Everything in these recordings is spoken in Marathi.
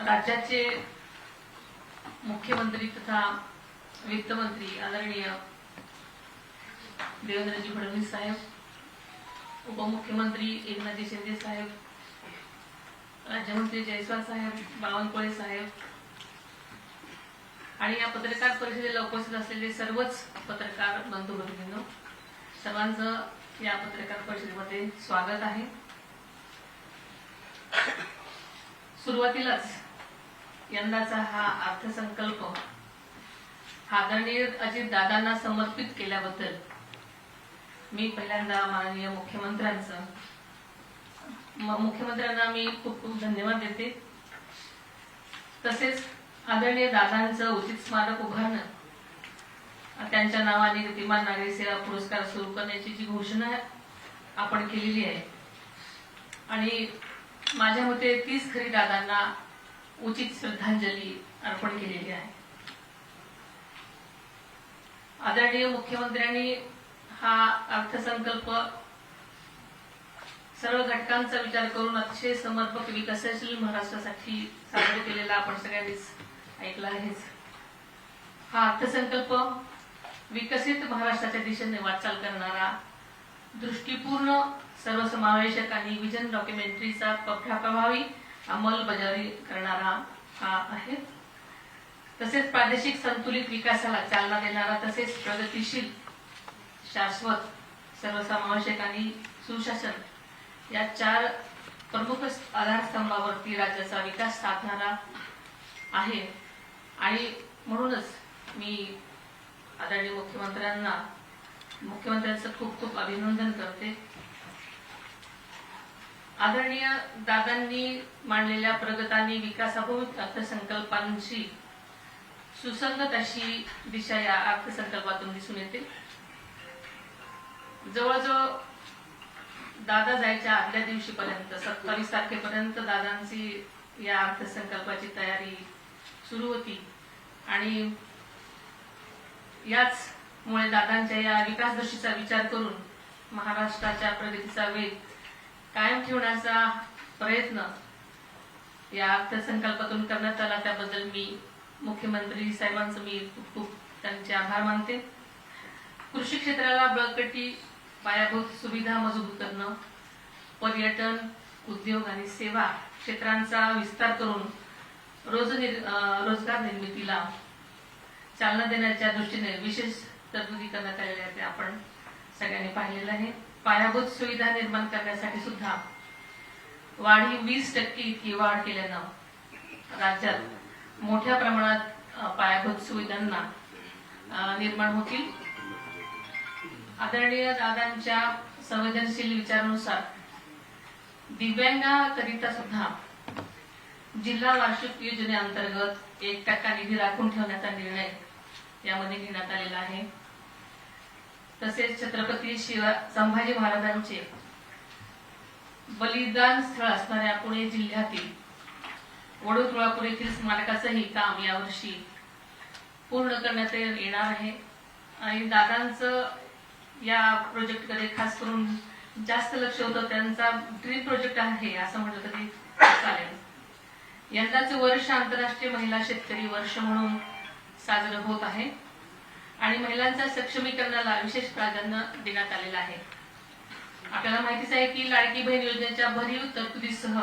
राज्याचे मुख्यमंत्री तथा वित्तमंत्री आदरणीय देवेंद्रजी फडणवीस साहेब, उपमुख्यमंत्री एकनाथजी शिंदे साहेब, राज्यमंत्री जयस्वाल साहेब, बावनकुळे साहेब आणि या पत्रकार परिषदेला उपस्थित असलेले सर्वच पत्रकार बंधू भगिनींनो, सर्वांचं या पत्रकार परिषदेमध्ये स्वागत आहे। सुरुवातीलाच यंदाचा हा अर्थसंकल्प आदरणीय अजित दादांना समर्पित केल्याबद्दल मी पहिल्यांदा माननीय मुख्यमंत्र्यांना मी खूप खूप धन्यवाद देते। तसेच आदरणीय दादांचं उचित स्मारक उभारणं, त्यांच्या नावाने कीर्तिमान नागरी सेवा पुरस्कार सुरू करण्याची जी घोषणा आपण केलेली आहे आणि माझ्या मते तीच खरी दादांना उचित श्रद्धांजली अर्पण केलेली आहे। आदरणीय मुख्यमंत्र्यांनी हा अर्थसंकल्प सर्व घटकांचा विचार करून अतिशय समर्पक विकसनशील महाराष्ट्रासाठी सादर केलेला आपण सगळ्यांनीच ऐकला आहेच। हा अर्थसंकल्प विकसित महाराष्ट्राच्या दिशेने वाटचाल करणारा, दृष्टीपूर्ण, सर्वसमावेशक आणि विजन डॉक्युमेंटरीचा प्रभावी अंमलबजावणी करणारा हा आहे। तसेच प्रादेशिक संतुलित विकासाला चालना देणारा, तसेच प्रगतिशील, शाश्वत, सर्वसमावेशक आणि सुशासन या चार प्रमुख आधारस्तंभावरती राज्याचा विकास साधणारा आहे। आणि म्हणूनच मी आदरणीय मुख्यमंत्र्यांचं खूप खूप अभिनंदन करते। आदरणीय दादांनी मांडलेल्या प्रगत आणि विकासाभिमुख अर्थसंकल्पांची सुसंगत अशी दिशा या अर्थसंकल्पातून दिसून येते। जवळजवळ दादा जायच्या आदल्या दिवशीपर्यंत 27 तारखेपर्यंत दादांची या अर्थसंकल्पाची तयारी सुरू होती आणि याच मुळे दादांच्या या विकासदर्शीचा विचार करून महाराष्ट्राच्या प्रगतीचा वेग कायम ठेवण्याचा प्रयत्न या अर्थसंकल्पातून करण्यात आला। त्याबद्दल मी मुख्यमंत्री साहेबांचं मी खूप खूप त्यांचे आभार मानते। कृषी क्षेत्राला बळकटी, पायाभूत सुविधा मजबूत करणं, पर्यटन, उद्योग आणि सेवा क्षेत्रांचा विस्तार करून रोजगार निर्मितीला चालना देण्याच्या दृष्टीने विशेष तरतुदी करण्यात आलेल्या आहेत, आपण सगळ्यांनी पाहिलेलं आहे। पायाभूत सुविधा निर्माण करण्यासाठी सुद्धा वाढी 20% इतकी वाढ केल्यानं राज्यात मोठ्या प्रमाणात पायाभूत सुविधांना निर्माण होतील। आदरणीय दादांच्या संवेदनशील विचारानुसार दिव्यांगाकरिता सुद्धा जिल्हा वार्षिक योजनेअंतर्गत 1% निधी राखून ठेवण्याचा निर्णय यामध्ये घेण्यात आलेला आहे। तसेच छत्रपती संभाजी महाराजांचे बलिदान स्थळ असणाऱ्या पुणे जिल्ह्यातील वडूर येथील स्मारकाचंही काम यावर्षी पूर्ण करण्यात येणार आहे। आणि दादांचं या प्रोजेक्टकडे खास करून जास्त लक्ष होतं, त्यांचा ड्रीम प्रोजेक्ट आहे असं म्हटलं तरी चालेल। यंदाचे वर्ष आंतरराष्ट्रीय महिला शेतकरी वर्ष म्हणून साजरं होत आहे आणि महिलांच्या सक्षमीकरणाला विशेष प्राधान्य देण्यात आलेलं आहे। आपल्याला माहितीच आहे की लाडकी बहीण योजनेच्या भरीव तरतुदीसह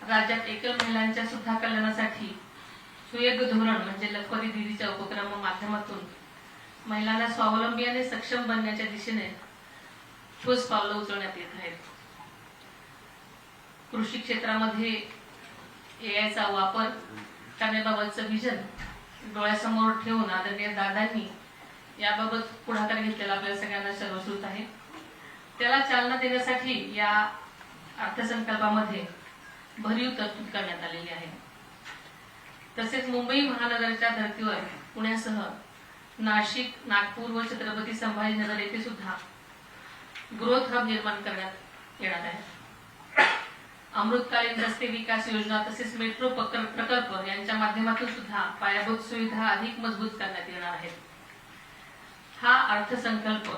राज्यात एकल महिलांच्या सुद्धा कल्याणासाठी सुयोग्य धोरण म्हणजे लखपती दीदीच्या उपक्रम माध्यमातून महिलांना स्वावलंबी आणि सक्षम बनण्याच्या दिशेने ठोस पावलं उचलण्यात येत आहेत। कृषी क्षेत्रामध्ये एआयचा वापर करण्याबाबतचं विजन डोळ्यासमोर ठेवून आदरणीय दादांनी याबाबत पुढाकार घेतलेला आपल्या सगळ्यांना सर्वश्रुत आहे। त्याला चालना देण्यासाठी या अर्थसंकल्पामध्ये भरीव तरतूद करण्यात आलेली आहे। तसेच मुंबई महानगराच्या धर्तीवर पुण्यासह नाशिक, नागपूर व छत्रपती संभाजीनगर येथे सुद्धा ग्रोथ हब निर्माण करण्यात येणार आहे। अमृतकालीन रस्ते विकास योजना तसेच मेट्रो प्रकल्प यांच्या माध्यमातून सुद्धा पायाभूत सुविधा अधिक मजबूत करण्यात येणार आहेत। हा अर्थसंकल्प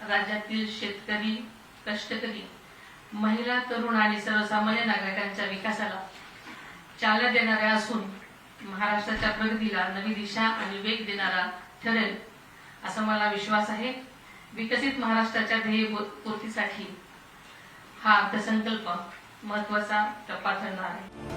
राज्यातील शेतकरी, कष्टकरी, महिला, तरुण आणि सर्वसामान्य नागरिकांच्या विकासाला चालना देणाऱ्या असून महाराष्ट्राच्या प्रगतीला नवी दिशा आणि वेग देणारा ठरेल असा मला विश्वास आहे. विकसित महाराष्ट्राच्या ध्येयपूर्तीसाठी हा अर्थसंकल्प महत्त्वाचा टप्पा ठरणार आहे.